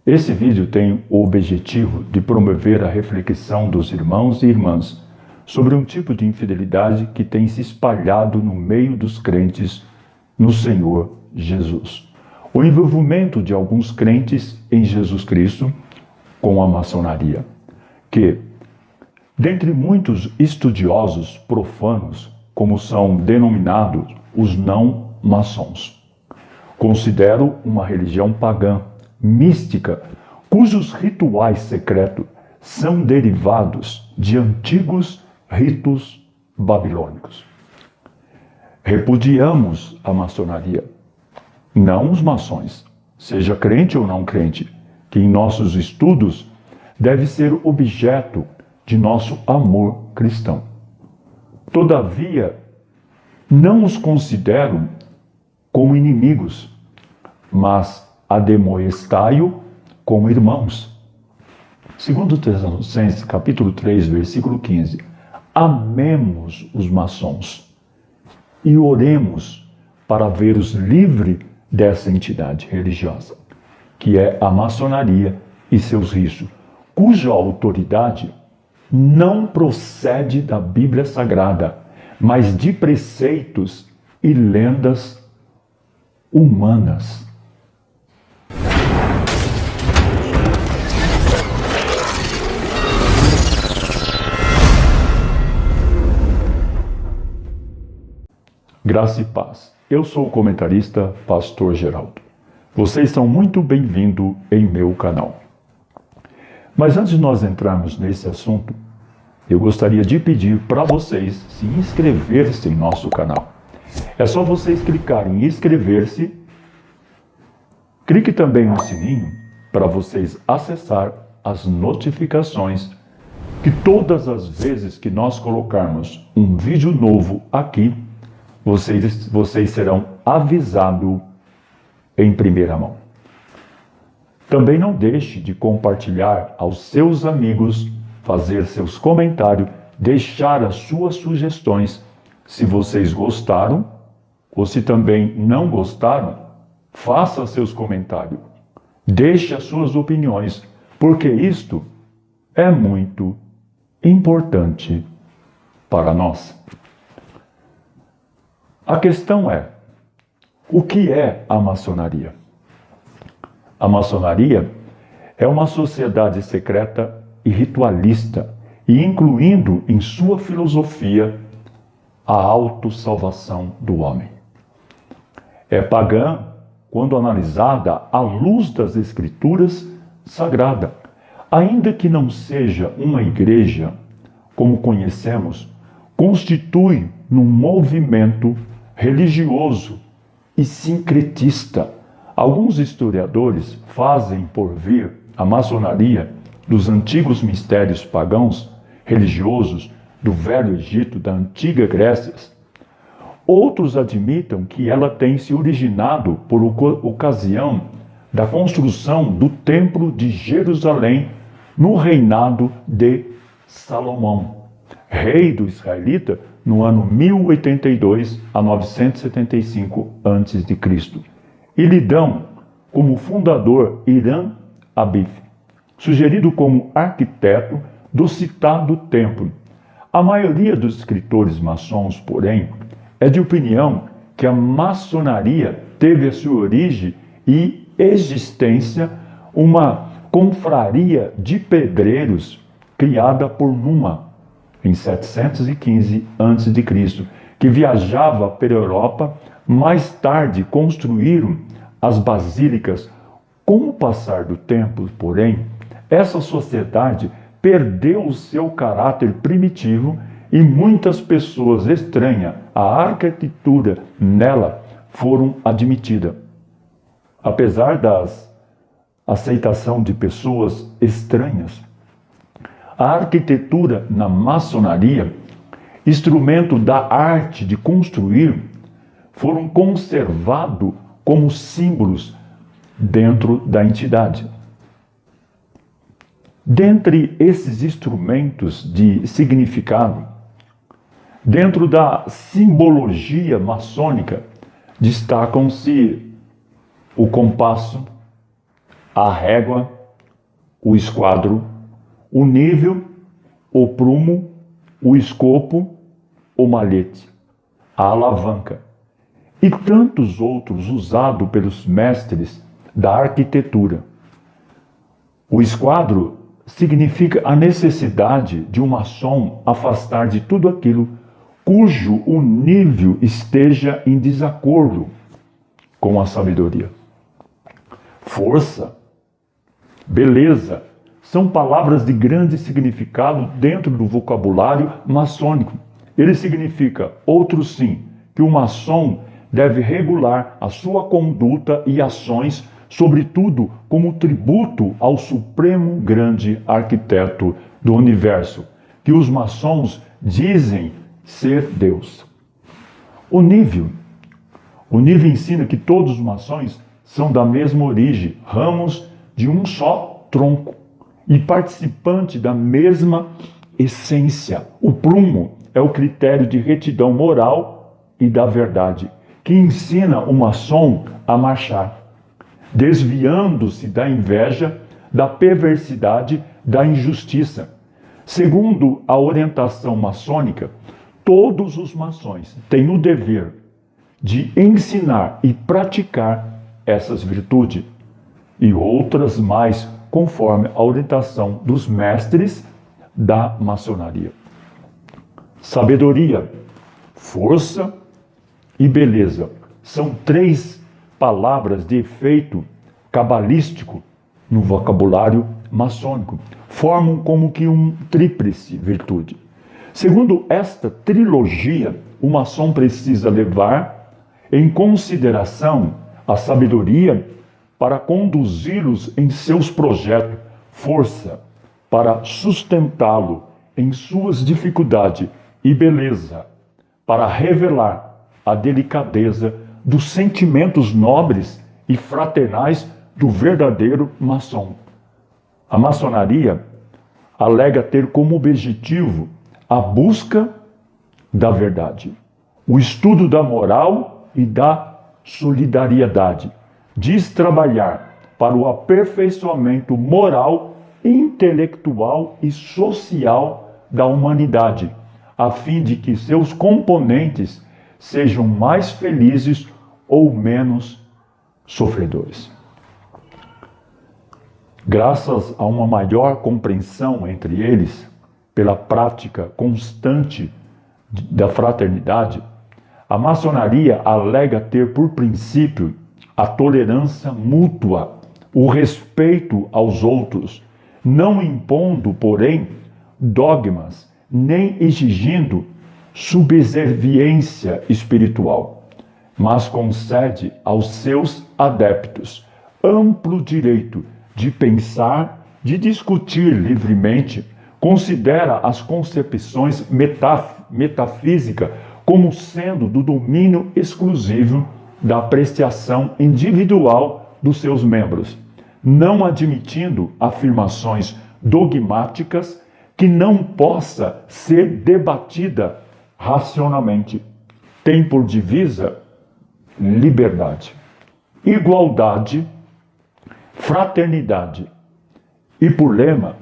Esse vídeo tem o objetivo de promover a reflexão dos irmãos e irmãs sobre um tipo de infidelidade que tem se espalhado no meio dos crentes no Senhor Jesus. O envolvimento de alguns crentes em Jesus Cristo com a maçonaria, que, dentre muitos estudiosos profanos, como são denominados os não-maçons, consideram uma religião pagã, mística, cujos rituais secretos são derivados de antigos ritos babilônicos. Repudiamos a maçonaria, não os maçons, seja crente ou não crente, que em nossos estudos deve ser objeto de nosso amor cristão. Todavia, não os considero como inimigos, mas ademoestai-o como irmãos. Segundo Tessalonicenses, capítulo 3, versículo 15. Amemos os maçons e oremos para ver-os livre dessa entidade religiosa, que é a maçonaria e seus ritos, cuja autoridade não procede da Bíblia Sagrada, mas de preceitos e lendas humanas. Graça e paz. Eu sou o comentarista Pastor Geraldo. Vocês são muito bem-vindos em meu canal. Mas antes de nós entrarmos nesse assunto, eu gostaria de pedir para vocês se inscrever-se em nosso canal. É só vocês clicarem em inscrever-se. Clique também no sininho para vocês acessar as notificações que todas as vezes que nós colocarmos um vídeo novo aqui, vocês serão avisados em primeira mão. Também não deixe de compartilhar aos seus amigos, fazer seus comentários, deixar as suas sugestões. Se vocês gostaram ou se também não gostaram, faça seus comentários. Deixe as suas opiniões, porque isto é muito importante para nós. A questão é, o que é a maçonaria? A maçonaria é uma sociedade secreta e ritualista, e incluindo em sua filosofia a autossalvação do homem. É pagã quando analisada à luz das Escrituras Sagradas, ainda que não seja uma igreja, como conhecemos, constitui num movimento religioso e sincretista. Alguns historiadores fazem por vir a maçonaria dos antigos mistérios pagãos religiosos do Velho Egito, da antiga Grécia. Outros admitem que ela tem se originado por ocasião da construção do Templo de Jerusalém no reinado de Salomão, rei do israelita, no ano 1082 a 975 a.C. E lhe dão como fundador Hiram Abif, sugerido como arquiteto do citado templo. A maioria dos escritores maçons, porém, é de opinião que a maçonaria teve a sua origem e existência uma confraria de pedreiros criada por Numa, em 715 a.C., que viajava pela Europa. Mais tarde construíram as basílicas. Com o passar do tempo, porém, essa sociedade perdeu o seu caráter primitivo e muitas pessoas estranhas à arquitetura nela foram admitidas. Apesar da aceitação de pessoas estranhas, a arquitetura na maçonaria, instrumento da arte de construir, foram conservados como símbolos dentro da entidade. Dentre esses instrumentos de significado, dentro da simbologia maçônica, destacam-se o compasso, a régua o esquadro, o nível, o prumo, o escopo, o malhete, a alavanca e tantos outros usados pelos mestres da arquitetura. O esquadro significa a necessidade de um maçom afastar de tudo aquilo cujo o nível esteja em desacordo com a sabedoria. Força, beleza, são palavras de grande significado dentro do vocabulário maçônico. Ele significa, outro sim, que o maçom deve regular a sua conduta e ações, sobretudo como tributo ao supremo grande arquiteto do universo, que os maçons dizem ser Deus. O nível ensina que todos os maçons são da mesma origem, ramos de um só tronco e participante da mesma essência. O prumo é o critério de retidão moral e da verdade, que ensina o maçom a marchar, desviando-se da inveja, da perversidade, da injustiça. Segundo a orientação maçônica, todos os maçons têm o dever de ensinar e praticar essas virtudes e outras mais conforme a orientação dos mestres da maçonaria. Sabedoria, força e beleza são três palavras de efeito cabalístico no vocabulário maçônico. Formam como que um tríplice virtude. Segundo esta trilogia, o maçom precisa levar em consideração a sabedoria para conduzi-los em seus projetos, força para sustentá-lo em suas dificuldades e beleza para revelar a delicadeza dos sentimentos nobres e fraternais do verdadeiro maçom. A maçonaria alega ter como objetivo a busca da verdade, o estudo da moral e da solidariedade. Diz trabalhar para o aperfeiçoamento moral, intelectual e social da humanidade, a fim de que seus componentes sejam mais felizes ou menos sofredores. Graças a uma maior compreensão entre eles, pela prática constante da fraternidade, a maçonaria alega ter por princípio a tolerância mútua, o respeito aos outros, não impondo, porém, dogmas, nem exigindo subserviência espiritual, mas concede aos seus adeptos amplo direito de pensar, de discutir livremente, considera as concepções metafísicas como sendo do domínio exclusivo da apreciação individual dos seus membros, não admitindo afirmações dogmáticas que não possa ser debatida racionalmente. Tem por divisa liberdade, igualdade, fraternidade e por lema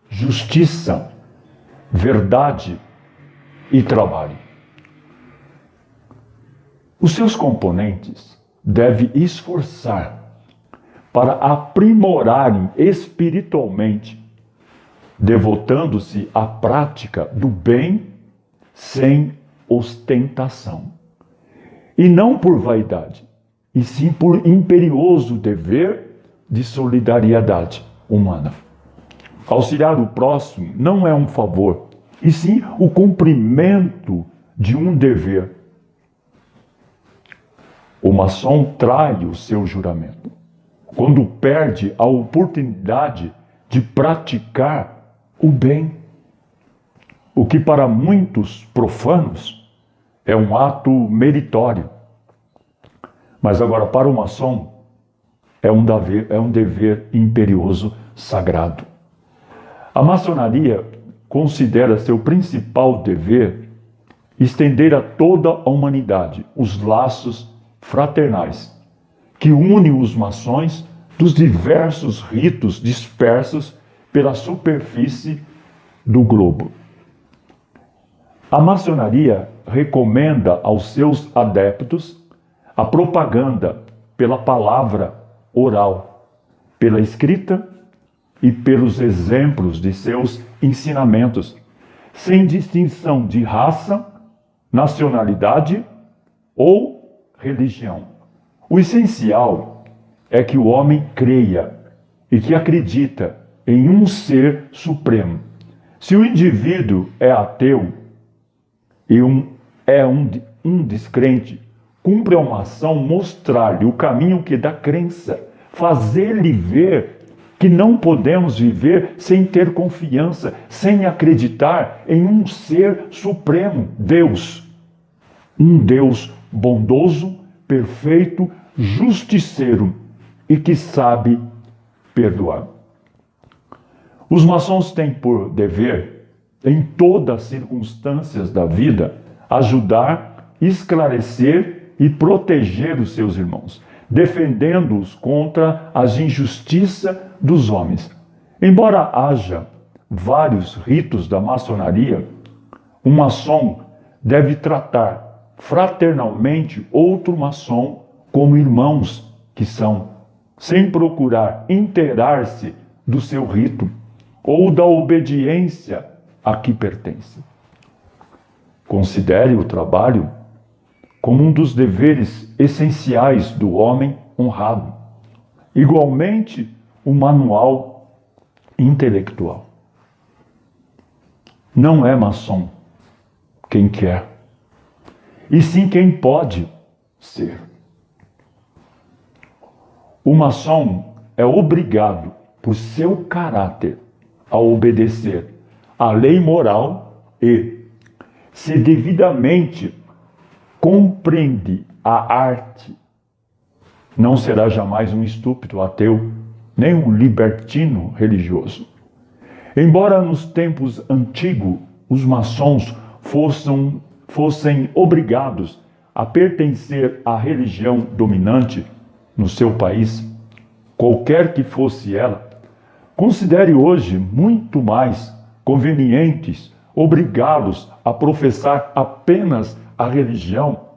justiça, verdade e trabalho. Os seus componentes devem esforçar para aprimorarem espiritualmente, devotando-se à prática do bem sem ostentação. E não por vaidade, e sim por imperioso dever de solidariedade humana. Auxiliar o próximo não é um favor, e sim o cumprimento de um dever. O maçom trai o seu juramento quando perde a oportunidade de praticar o bem, o que para muitos profanos é um ato meritório. Mas agora para o maçom é um dever imperioso, sagrado. A maçonaria considera seu principal dever estender a toda a humanidade os laços fraternais que unem os maçons dos diversos ritos dispersos pela superfície do globo. A maçonaria recomenda aos seus adeptos a propaganda pela palavra oral, pela escrita e pelos exemplos de seus ensinamentos, sem distinção de raça, nacionalidade ou religião. O essencial é que o homem creia e que acredita em um ser supremo. Se o indivíduo é ateu e é um descrente, cumpre uma ação mostrar-lhe o caminho que da crença, fazer-lhe ver que não podemos viver sem ter confiança, sem acreditar em um ser supremo, Deus. Um Deus bondoso, perfeito, justiceiro e que sabe perdoar. Os maçons têm por dever, em todas as circunstâncias da vida, ajudar, esclarecer e proteger os seus irmãos, defendendo-os contra as injustiças dos homens. Embora haja vários ritos da maçonaria, um maçom deve tratar fraternalmente outro maçom como irmãos que são, sem procurar inteirar-se do seu rito ou da obediência a que pertence. Considere o trabalho como um dos deveres essenciais do homem honrado. Igualmente, o manual intelectual. Não é maçom quem quer, e sim quem pode ser. O maçom é obrigado, por seu caráter, a obedecer à lei moral e, se devidamente compreende a arte, não será jamais um estúpido ateu, nem um libertino religioso. Embora nos tempos antigos os maçons fossem obrigados a pertencer à religião dominante no seu país, qualquer que fosse ela, considere hoje muito mais convenientes obrigá-los a professar apenas a religião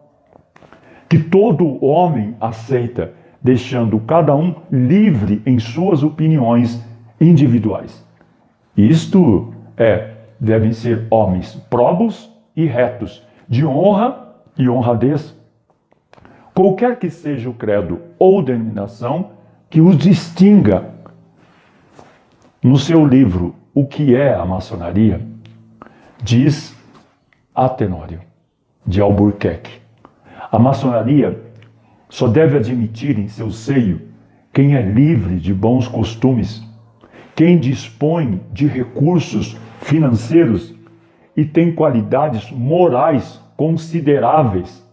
que todo homem aceita, deixando cada um livre em suas opiniões individuais. Isto devem ser homens probos e retos, de honra e honradez. Qualquer que seja o credo ou denominação que os distinga. No seu livro O que é a maçonaria, diz Atenório de Albuquerque: a maçonaria só deve admitir em seu seio quem é livre de bons costumes, quem dispõe de recursos financeiros e tem qualidades morais consideráveis.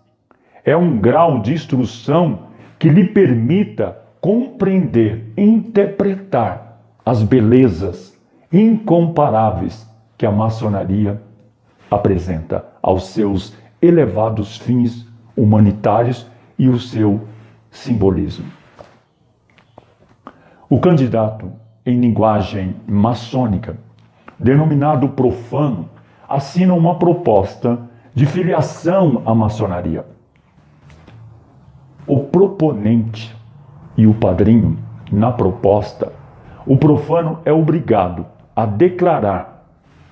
É um grau de instrução que lhe permita compreender e interpretar as belezas incomparáveis que a maçonaria apresenta aos seus elevados fins humanitários e o seu simbolismo. O candidato em linguagem maçônica, denominado profano, assina uma proposta de filiação à maçonaria. O proponente e o padrinho, na proposta, o profano é obrigado a declarar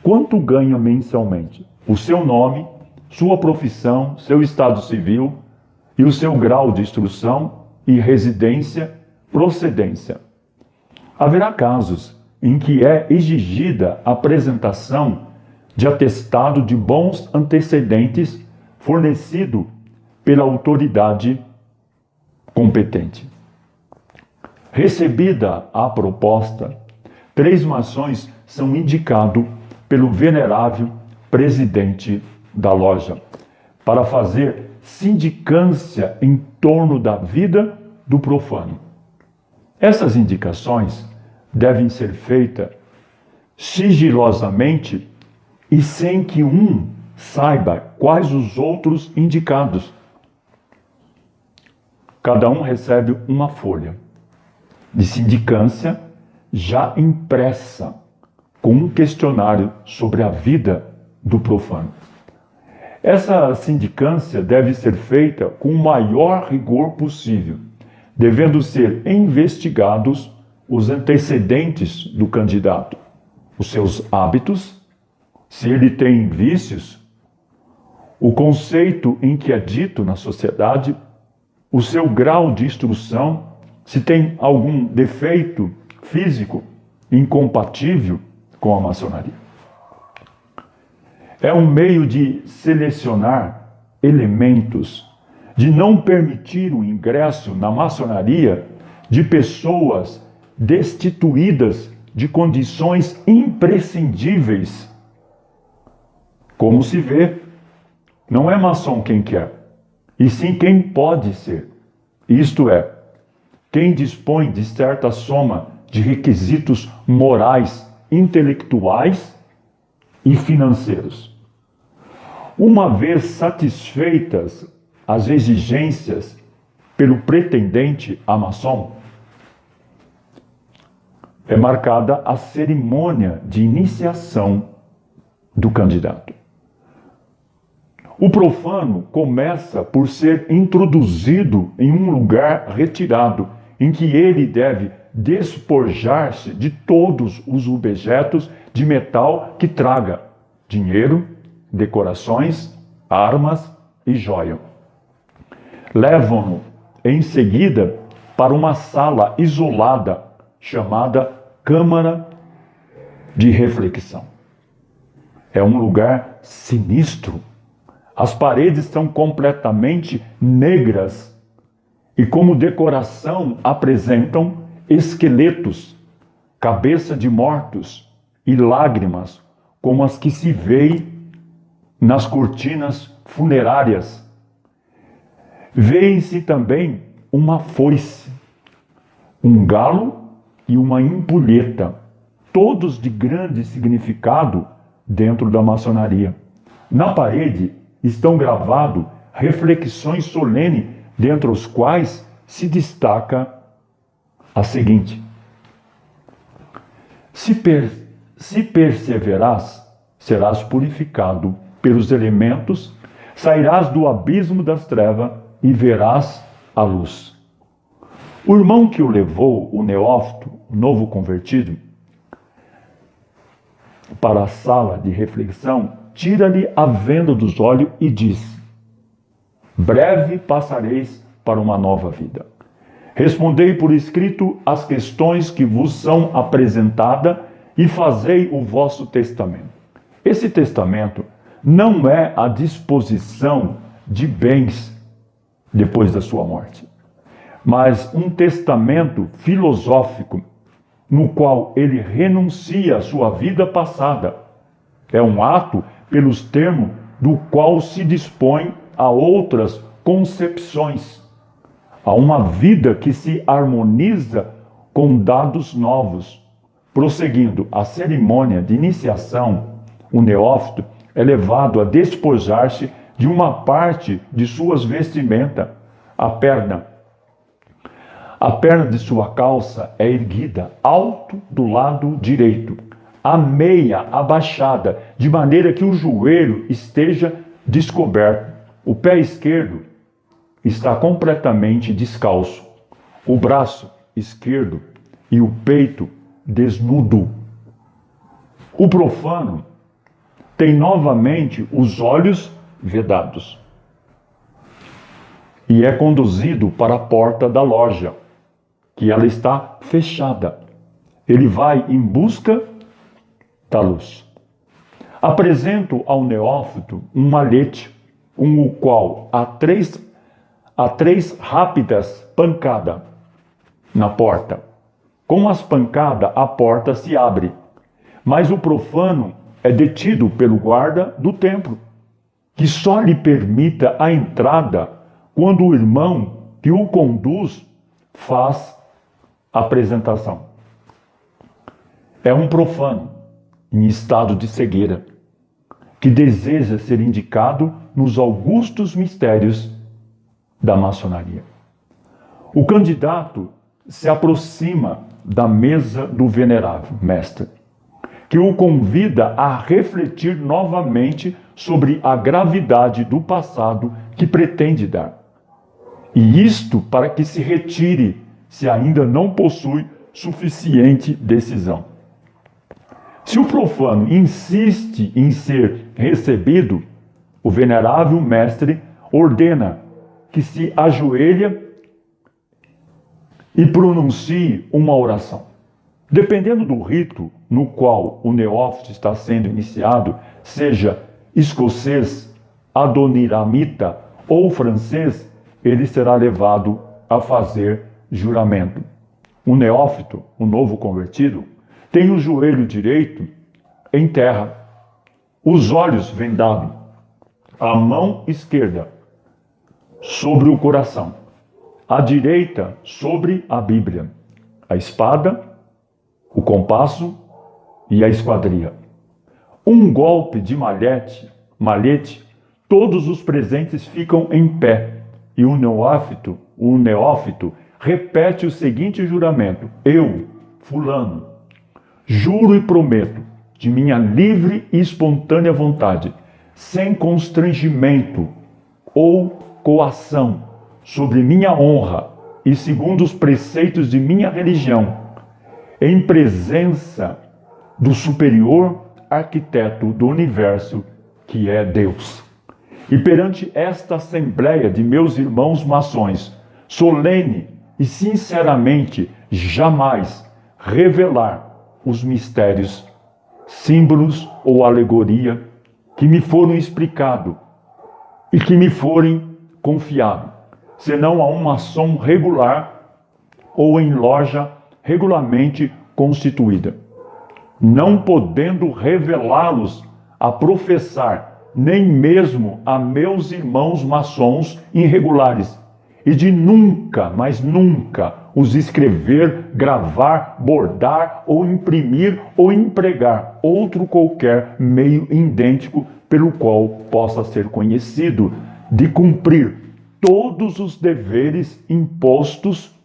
quanto ganha mensalmente, o seu nome, sua profissão, seu estado civil e o seu grau de instrução e residência, procedência. Haverá casos em que é exigida a apresentação de atestado de bons antecedentes fornecido pela autoridade competente. Recebida a proposta, 3 maçons são indicados pelo venerável presidente da loja para fazer sindicância em torno da vida do profano. Essas indicações devem ser feitas sigilosamente e sem que um saiba quais os outros indicados. Cada um recebe uma folha de sindicância já impressa com um questionário sobre a vida do profano. Essa sindicância deve ser feita com o maior rigor possível, devendo ser investigados os antecedentes do candidato, os seus hábitos, se ele tem vícios, o conceito em que é dito na sociedade, o seu grau de instrução, se tem algum defeito físico incompatível com a maçonaria. É um meio de selecionar elementos, de não permitir o ingresso na maçonaria de pessoas destituídas de condições imprescindíveis. Como se vê, não é maçom quem quer, e sim quem pode ser. Isto é, quem dispõe de certa soma de requisitos morais, intelectuais e financeiros. Uma vez satisfeitas as exigências pelo pretendente a maçom, é marcada a cerimônia de iniciação do candidato. O profano começa por ser introduzido em um lugar retirado, em que ele deve despojar-se de todos os objetos de metal que traga dinheiro, decorações, armas e joia. Levam-no em seguida para uma sala isolada chamada Câmara de Reflexão. É um lugar sinistro. As paredes são completamente negras e, como decoração, apresentam esqueletos, cabeça de mortos e lágrimas, como as que se veem nas cortinas funerárias. Vê-se também uma foice, um galo e uma empulheta, todos de grande significado dentro da maçonaria. Na parede estão gravadas reflexões solenes, dentre os quais se destaca a seguinte: se perseveras, serás purificado pelos elementos, sairás do abismo das trevas e verás a luz. O irmão que o levou, o neófito, o novo convertido, para a sala de reflexão, tira-lhe a venda dos olhos e diz: breve passareis para uma nova vida. Respondei por escrito as questões que vos são apresentadas e fazei o vosso testamento. Esse testamento não é a disposição de bens depois da sua morte, mas um testamento filosófico no qual ele renuncia à sua vida passada. É um ato pelos termos do qual se dispõe a outras concepções, a uma vida que se harmoniza com dados novos. Prosseguindo a cerimônia de iniciação, o neófito é levado a despojar-se de uma parte de suas vestimentas. A perna de sua calça é erguida alto do lado direito, a meia abaixada, de maneira que o joelho esteja descoberto. O pé esquerdo está completamente descalço, o braço esquerdo e o peito desnudo. O profano tem novamente os olhos vedados e é conduzido para a porta da loja, que ela está fechada. Ele vai em busca da luz. Apresento ao neófito um malhete, o qual há três rápidas pancadas na porta. Com as pancadas, a porta se abre, mas o profano é detido pelo guarda do templo, que só lhe permita a entrada quando o irmão que o conduz faz a apresentação. É um profano em estado de cegueira, que deseja ser indicado nos augustos mistérios da maçonaria. O candidato se aproxima da mesa do venerável mestre, que o convida a refletir novamente sobre a gravidade do passado que pretende dar. E isto para que se retire, se ainda não possui suficiente decisão. Se o profano insiste em ser recebido, o venerável mestre ordena que se ajoelhe e pronuncie uma oração. Dependendo do rito no qual o neófito está sendo iniciado, seja escocês, adoniramita ou francês, ele será levado a fazer juramento. O neófito, o novo convertido, tem o joelho direito em terra, os olhos vendados, a mão esquerda sobre o coração, a direita sobre a Bíblia, a espada, o compasso e a esquadria. Um golpe de malhete, todos os presentes ficam em pé e o neófito repete o seguinte juramento: eu, fulano, juro e prometo, de minha livre e espontânea vontade, sem constrangimento ou coação, sobre minha honra e segundo os preceitos de minha religião, em presença do superior arquiteto do universo, que é Deus. E perante esta assembleia de meus irmãos maçons, solene e sinceramente jamais revelar os mistérios, símbolos ou alegoria que me foram explicados e que me forem confiados, senão a um maçom regular ou em loja regularmente constituída, não podendo revelá-los a professar, nem mesmo a meus irmãos maçons irregulares, e de nunca, mas nunca, os escrever, gravar, bordar ou imprimir ou empregar outro qualquer meio idêntico pelo qual possa ser conhecido, de cumprir todos os deveres impostos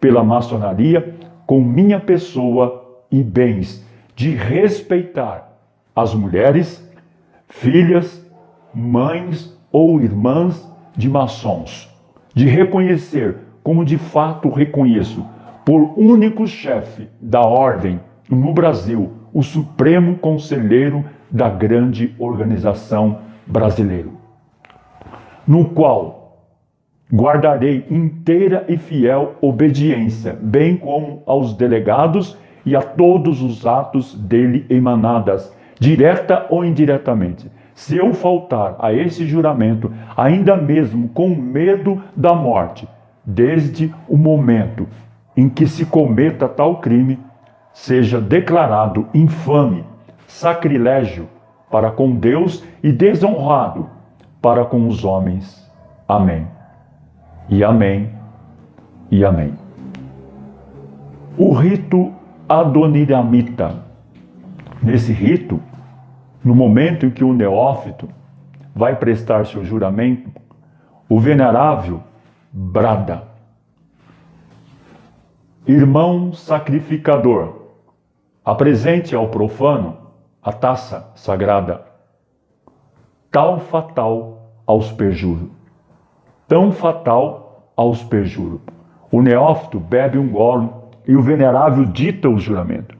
pela maçonaria com minha pessoa e bens, de respeitar as mulheres, filhas, mães ou irmãs de maçons, de reconhecer, como de fato reconheço, por único chefe da ordem no Brasil, o Supremo Conselheiro da grande organização brasileira, no qual guardarei inteira e fiel obediência, bem como aos delegados e a todos os atos dele emanadas, direta ou indiretamente. Se eu faltar a esse juramento, ainda mesmo com medo da morte, desde o momento em que se cometa tal crime, seja declarado infame, sacrilégio para com Deus e desonrado para com os homens. Amém. E amém, e amém. O rito adoniramita. Nesse rito, no momento em que o neófito vai prestar seu juramento, o venerável brada: irmão sacrificador, apresente ao profano a taça sagrada, tal fatal aos perjuros. Tão fatal aos perjuros. O neófito bebe um gole e o venerável dita o juramento: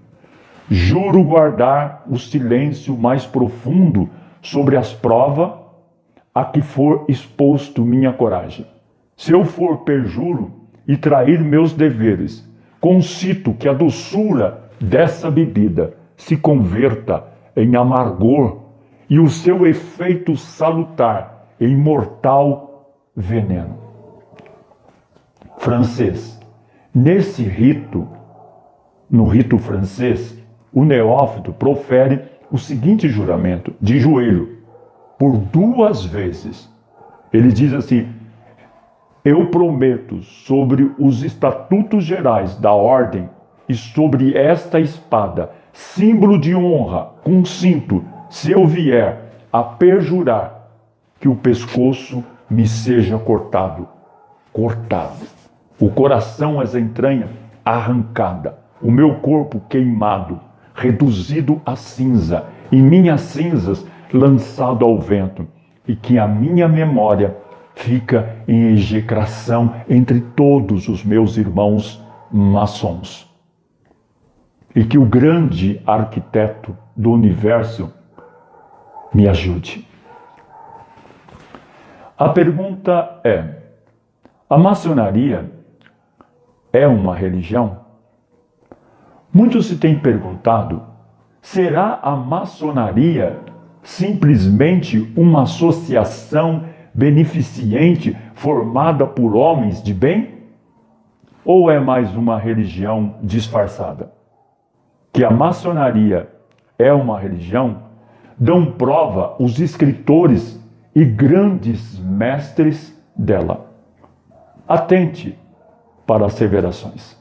juro guardar o silêncio mais profundo sobre as provas a que for exposto minha coragem. Se eu for perjuro e trair meus deveres, concito que a doçura dessa bebida se converta em amargor e o seu efeito salutar em mortal veneno. Francês. Nesse rito, no rito francês, o neófito profere o seguinte juramento, de joelho, por 2 vezes. Ele diz assim: eu prometo sobre os estatutos gerais da ordem e sobre esta espada, símbolo de honra, consinto, se eu vier a perjurar, que o pescoço me seja cortado. Cortado. o coração, as entranhas arrancada, o meu corpo queimado, reduzido a cinza, e minhas cinzas lançado ao vento, e que a minha memória fica em execração entre todos os meus irmãos maçons. E que o grande arquiteto do universo me ajude. A pergunta é: a maçonaria é uma religião? Muito se tem perguntado: será a maçonaria simplesmente uma associação beneficente formada por homens de bem? Ou é mais uma religião disfarçada? Que a maçonaria é uma religião, dão prova os escritores e grandes mestres dela. Atente para asseverações.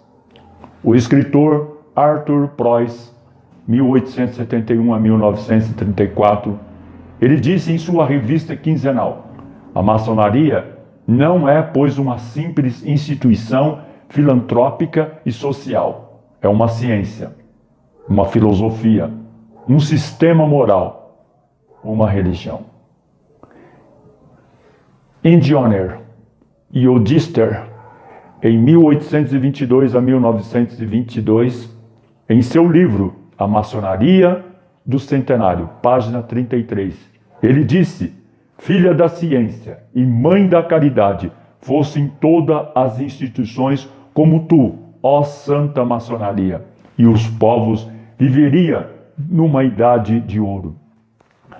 O escritor Arthur Preuss, 1871 a 1934, ele disse em sua revista quinzenal: a maçonaria não é, pois, uma simples instituição filantrópica e social. É uma ciência, uma filosofia, um sistema moral, uma religião. Indioner e Odister, em 1822 a 1922, em seu livro A Maçonaria do Centenário, página 33, ele disse: filha da ciência e mãe da caridade, fossem todas as instituições como tu, ó santa maçonaria, e os povos viveriam numa idade de ouro.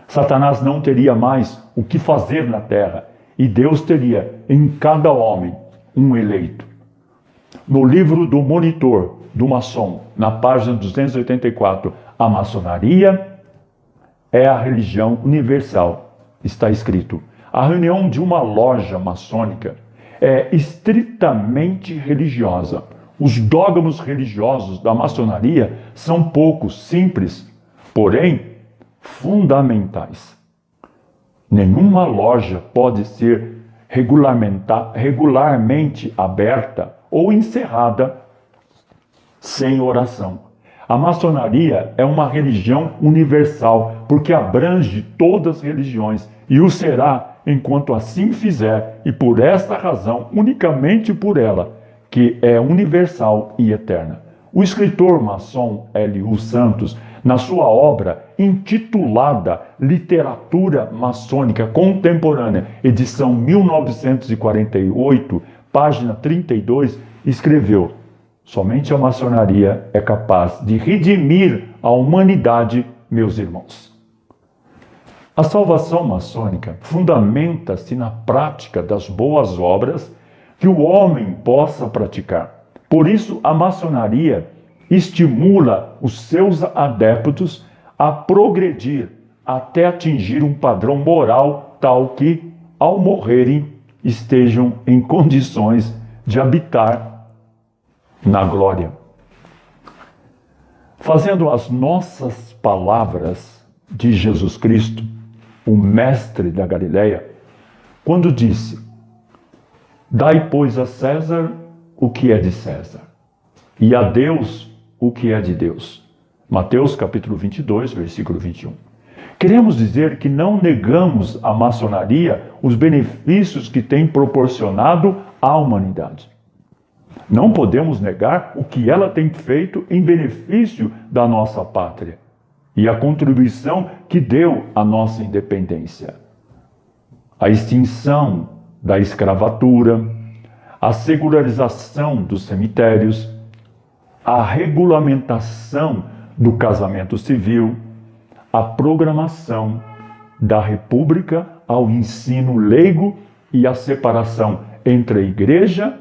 Satanás não teria mais o que fazer na terra, e Deus teria em cada homem um eleito. No livro do Monitor do Maçom, na página 284, a maçonaria é a religião universal. Está escrito: a reunião de uma loja maçônica é estritamente religiosa. Os dogmas religiosos da maçonaria são poucos, simples, porém fundamentais. Nenhuma loja pode ser regularmente aberta ou encerrada sem oração. A maçonaria é uma religião universal, porque abrange todas as religiões, e o será enquanto assim fizer, e por esta razão, unicamente por ela, que é universal e eterna. O escritor maçom L.U. Santos, na sua obra intitulada Literatura Maçônica Contemporânea, edição 1948, página 32, escreveu: somente a maçonaria é capaz de redimir a humanidade, meus irmãos. A salvação maçônica fundamenta-se na prática das boas obras que o homem possa praticar. Por isso, a maçonaria estimula os seus adeptos a progredir até atingir um padrão moral tal que, ao morrerem, estejam em condições de habitar na glória. Fazendo as nossas palavras de Jesus Cristo, o mestre da Galileia, quando disse: dai, pois, a César o que é de César, e a Deus o que é de Deus. Mateus capítulo 22, versículo 21. Queremos dizer que não negamos à maçonaria os benefícios que tem proporcionado à humanidade. Não podemos negar o que ela tem feito em benefício da nossa pátria e a contribuição que deu à nossa independência. A extinção da escravatura, a secularização dos cemitérios, a regulamentação do casamento civil, a programação da república ao ensino leigo e a separação entre a igreja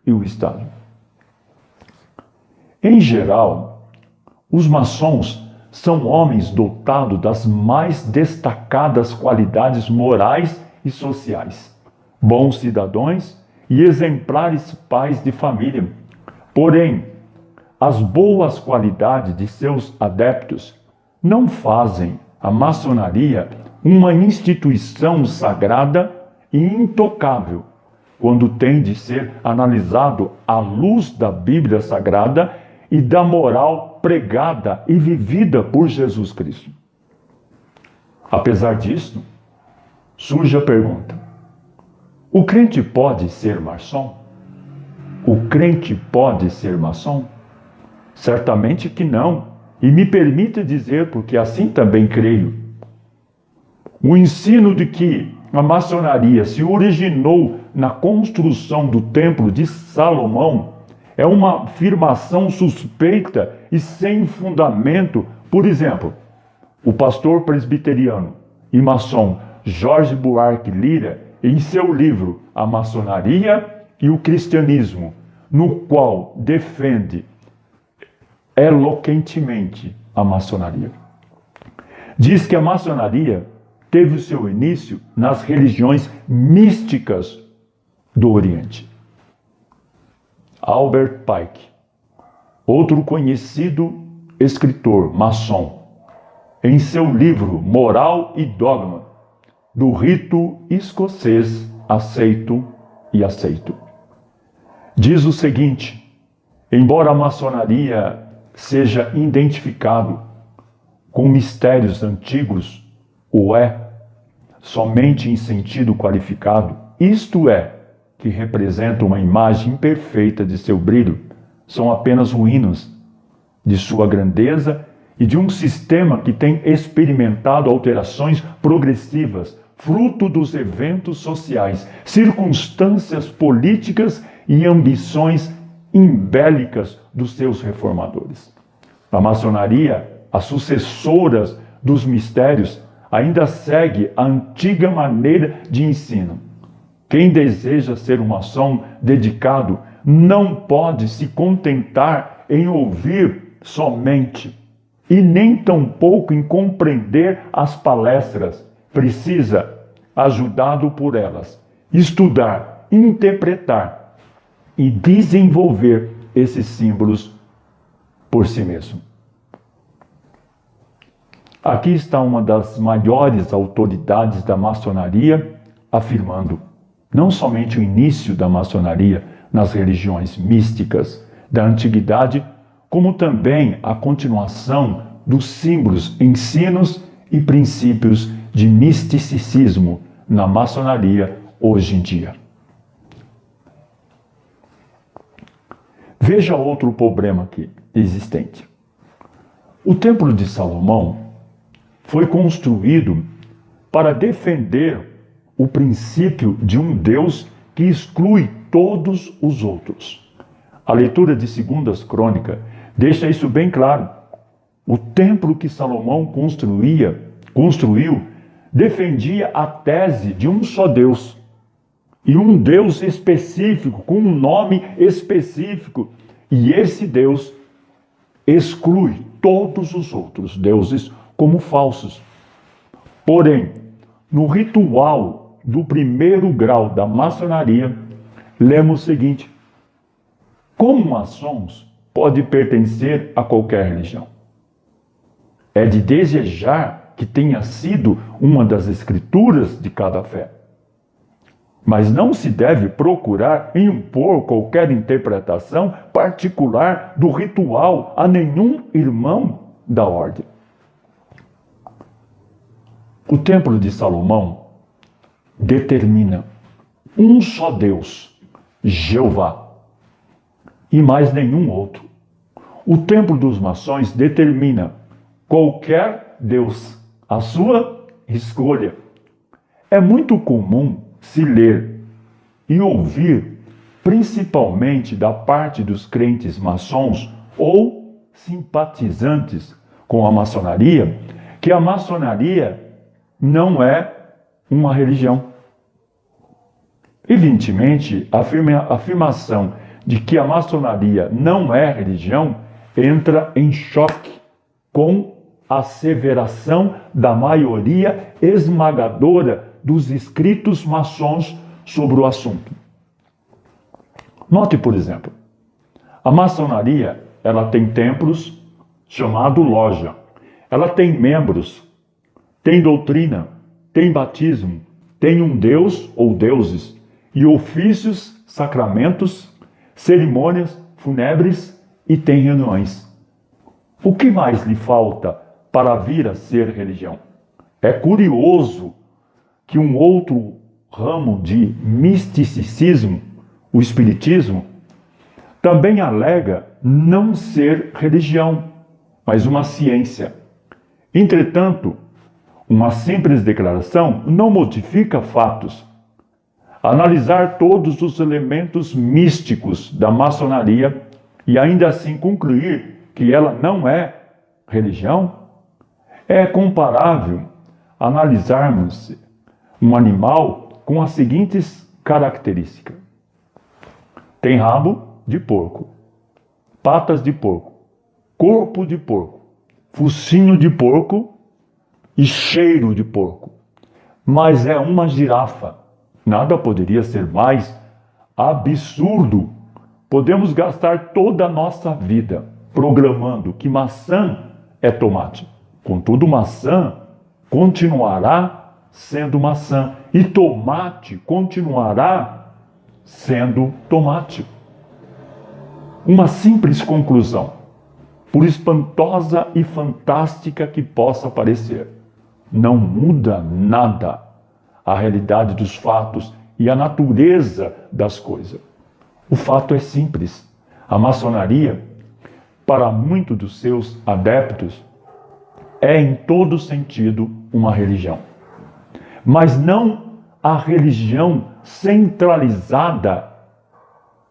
e o Estado. Em geral, os maçons são homens dotados das mais destacadas qualidades morais e sociais, bons cidadãos e exemplares pais de família. Porém, as boas qualidades de seus adeptos não fazem a maçonaria uma instituição sagrada e intocável, quando tem de ser analisado à luz da Bíblia Sagrada e da moral pregada e vivida por Jesus Cristo. Apesar disso, surge a pergunta: o crente pode ser maçom? O crente pode ser maçom? Certamente que não, e me permita dizer, porque assim também creio. O ensino de que a maçonaria se originou na construção do Templo de Salomão é uma afirmação suspeita e sem fundamento. Por exemplo, o pastor presbiteriano e maçom Jorge Buarque Lira, em seu livro A Maçonaria e o Cristianismo, no qual defende eloquentemente a maçonaria, diz que a maçonaria teve o seu início nas religiões místicas do Oriente. Albert Pike, outro conhecido escritor maçom, em seu livro Moral e Dogma, do rito escocês aceito e aceito, diz o seguinte: embora a maçonaria seja identificado com mistérios antigos, o é somente em sentido qualificado, isto é, que representa uma imagem perfeita de seu brilho, são apenas ruínas de sua grandeza e de um sistema que tem experimentado alterações progressivas, fruto dos eventos sociais, circunstâncias políticas e ambições imbélicas dos seus reformadores. A maçonaria, as sucessoras dos mistérios, ainda segue a antiga maneira de ensino. Quem deseja ser um maçom dedicado não pode se contentar em ouvir somente e nem tampouco em compreender as palestras. Precisa, ajudado por elas, estudar, interpretar e desenvolver esses símbolos por si mesmo. Aqui está uma das maiores autoridades da maçonaria afirmando não somente o início da maçonaria nas religiões místicas da antiguidade, como também a continuação dos símbolos, ensinos e princípios de misticismo na maçonaria hoje em dia. Veja outro problema aqui existente. O Templo de Salomão foi construído para defender o princípio de um Deus que exclui todos os outros. A leitura de 2 Crônicas deixa isso bem claro. O templo que Salomão construiu defendia a tese de um só Deus. E um Deus específico, com um nome específico. E esse Deus exclui todos os outros deuses como falsos. Porém, no ritual do primeiro grau da maçonaria, lemos o seguinte: como maçons pode pertencer a qualquer religião? É de desejar que tenha sido uma das escrituras de cada fé. Mas não se deve procurar impor qualquer interpretação particular do ritual a nenhum irmão da ordem. O Templo de Salomão determina um só Deus, Jeová, e mais nenhum outro. O Templo dos Maçons determina qualquer Deus, a sua escolha. É muito comum se ler e ouvir, principalmente da parte dos crentes maçons ou simpatizantes com a maçonaria, que a maçonaria não é uma religião. Evidentemente, a afirmação de que a maçonaria não é religião entra em choque com a asseveração da maioria esmagadora dos escritos maçons sobre o assunto. Note, por exemplo, a maçonaria, ela tem templos chamado loja. Ela tem membros, tem doutrina, tem batismo, tem um deus ou deuses e ofícios, sacramentos, cerimônias fúnebres e tem reuniões. O que mais lhe falta para vir a ser religião? É curioso que um outro ramo de misticismo, o espiritismo, também alega não ser religião, mas uma ciência. Entretanto, uma simples declaração não modifica fatos. Analisar todos os elementos místicos da maçonaria e ainda assim concluir que ela não é religião é comparável a analisarmos um animal com as seguintes características: tem rabo de porco, patas de porco, corpo de porco, focinho de porco e cheiro de porco. Mas é uma girafa. Nada poderia ser mais absurdo. Podemos gastar toda a nossa vida programando que maçã é tomate. Contudo, maçã continuará sendo maçã e tomate continuará sendo tomate. Uma simples conclusão, por espantosa e fantástica que possa parecer, não muda nada a realidade dos fatos e a natureza das coisas. O fato é simples. A maçonaria, para muitos dos seus adeptos, é em todo sentido uma religião. Mas não a religião centralizada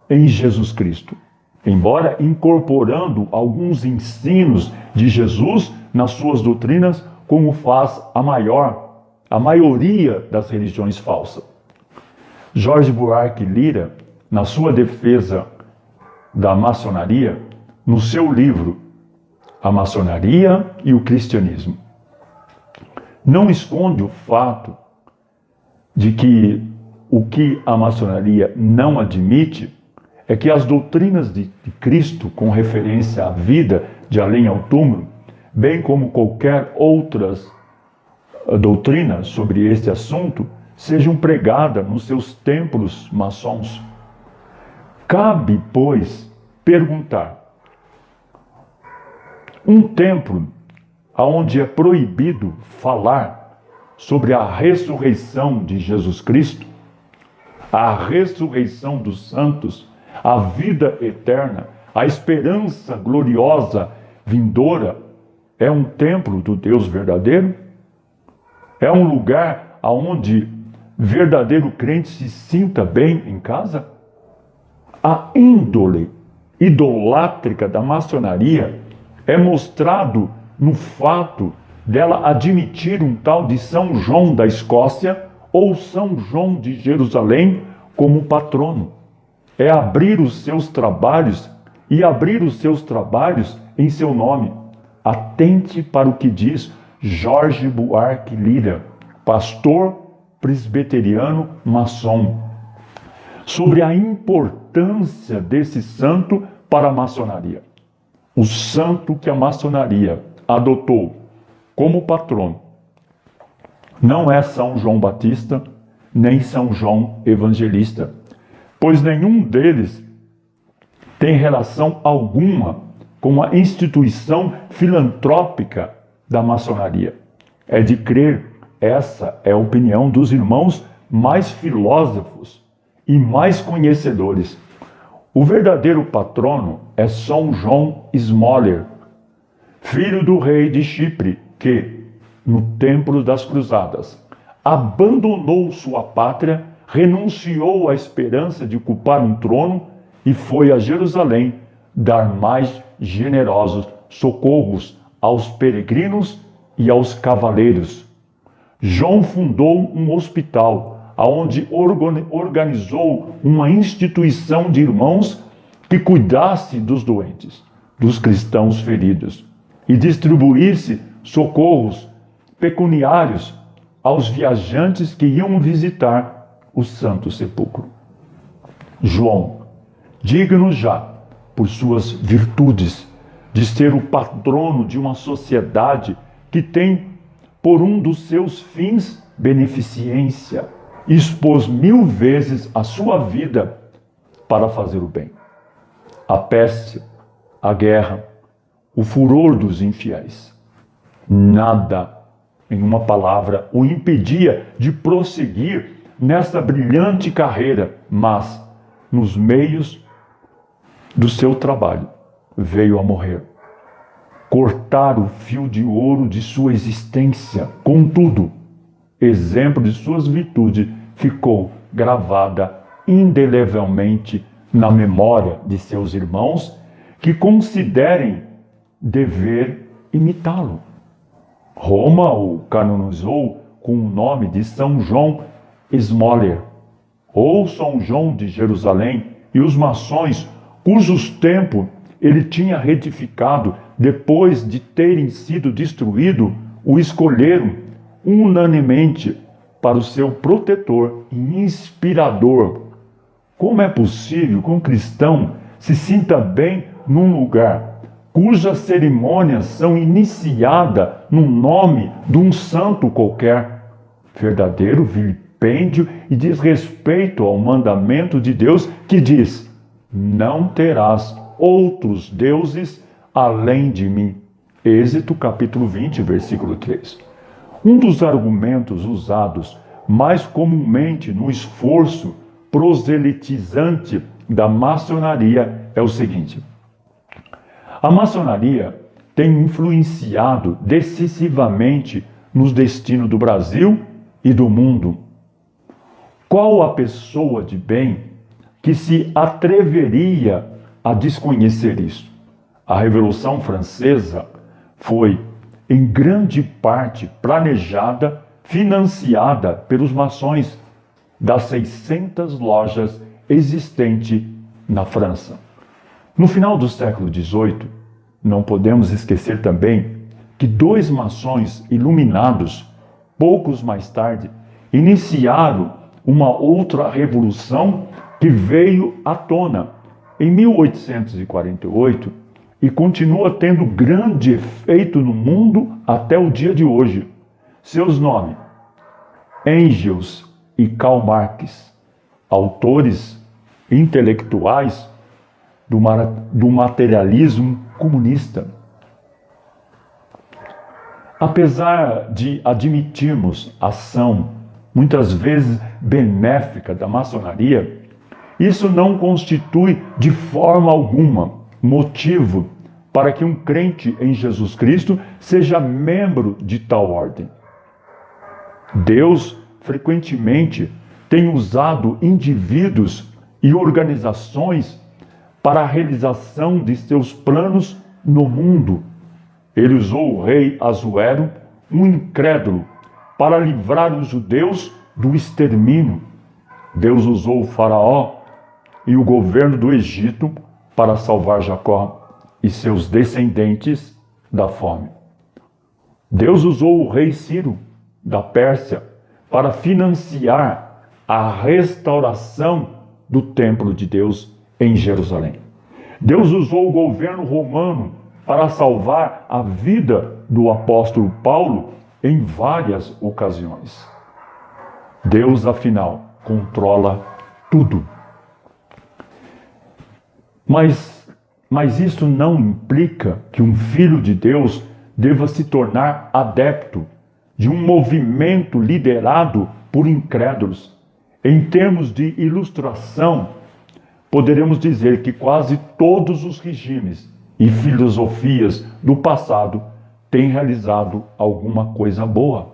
em Jesus Cristo. Embora incorporando alguns ensinos de Jesus nas suas doutrinas, como faz a maioria das religiões falsas. Jorge Buarque Lira, na sua defesa da maçonaria, no seu livro A Maçonaria e o Cristianismo, não esconde o fato de que o que a maçonaria não admite é que as doutrinas de Cristo, com referência à vida de além ao túmulo, bem como qualquer outras doutrinas sobre este assunto, sejam pregadas nos seus templos maçons. Cabe, pois, perguntar: um templo onde é proibido falar sobre a ressurreição de Jesus Cristo, a ressurreição dos santos, a vida eterna, a esperança gloriosa vindoura, é um templo do Deus verdadeiro? É um lugar onde verdadeiro crente se sinta bem em casa? A índole idolátrica da maçonaria é mostrado no fato dela admitir um tal de São João da Escócia ou São João de Jerusalém como patrono. É abrir os seus trabalhos em seu nome. Atente para o que diz Jorge Buarque Lira, pastor presbiteriano maçom, sobre a importância desse santo para a maçonaria. O santo que a maçonaria adotou como patrono não é São João Batista, nem São João Evangelista, pois nenhum deles tem relação alguma com a instituição filantrópica da maçonaria. É de crer, essa é a opinião dos irmãos mais filósofos e mais conhecedores. O verdadeiro patrono é São João Smoller, filho do rei de Chipre, que, no Templo das Cruzadas, abandonou sua pátria, renunciou à esperança de ocupar um trono e foi a Jerusalém dar mais generosos socorros aos peregrinos e aos cavaleiros. João fundou um hospital, onde organizou uma instituição de irmãos que cuidasse dos doentes, dos cristãos feridos, e distribuísse socorros pecuniários aos viajantes que iam visitar o Santo Sepulcro. João, digno já, por suas virtudes, de ser o patrono de uma sociedade que tem por um dos seus fins beneficência, expôs 1000 vezes a sua vida para fazer o bem. A peste, a guerra, o furor dos infiéis. Nada, em uma palavra, o impedia de prosseguir nesta brilhante carreira, mas, nos meios do seu trabalho, veio a morrer. Cortar o fio de ouro de sua existência. Contudo, exemplo de suas virtudes ficou gravada indelevelmente na memória de seus irmãos que considerem dever imitá-lo. Roma o canonizou com o nome de São João Smoller, ou São João de Jerusalém, e os maçons, cujos tempos ele tinha retificado depois de terem sido destruídos, o escolheram unanimemente para o seu protetor e inspirador. Como é possível que um cristão se sinta bem num lugar cujas cerimônias são iniciadas no nome de um santo qualquer? Verdadeiro vilipêndio e desrespeito ao mandamento de Deus que diz: não terás outros deuses além de mim. Êxodo capítulo 20, versículo 3. Um dos argumentos usados mais comumente no esforço proselitizante da maçonaria é o seguinte: a maçonaria tem influenciado decisivamente nos destinos do Brasil e do mundo. Qual a pessoa de bem que se atreveria a desconhecer isso? A Revolução Francesa foi, em grande parte, planejada, financiada pelos maçons das 600 lojas existentes na França. No final do século XVIII, não podemos esquecer também que 2 maçons iluminados, poucos mais tarde, iniciaram uma outra revolução que veio à tona em 1848 e continua tendo grande efeito no mundo até o dia de hoje. Seus nomes: Engels e Karl Marx, autores intelectuais do materialismo comunista. Apesar de admitirmos a ação, muitas vezes benéfica, da maçonaria, isso não constitui de forma alguma motivo para que um crente em Jesus Cristo seja membro de tal ordem. Deus frequentemente tem usado indivíduos e organizações para a realização de seus planos no mundo. Ele usou o rei Assuero, um incrédulo, para livrar os judeus do extermínio. Deus usou o faraó e o governo do Egito para salvar Jacó e seus descendentes da fome. Deus usou o rei Ciro, da Pérsia, para financiar a restauração do templo de Deus em Jerusalém. Deus usou o governo romano para salvar a vida do apóstolo Paulo em várias ocasiões. Deus, afinal, controla tudo. Mas isso não implica que um filho de Deus deva se tornar adepto de um movimento liderado por incrédulos. Em termos de ilustração, poderemos dizer que quase todos os regimes e filosofias do passado têm realizado alguma coisa boa.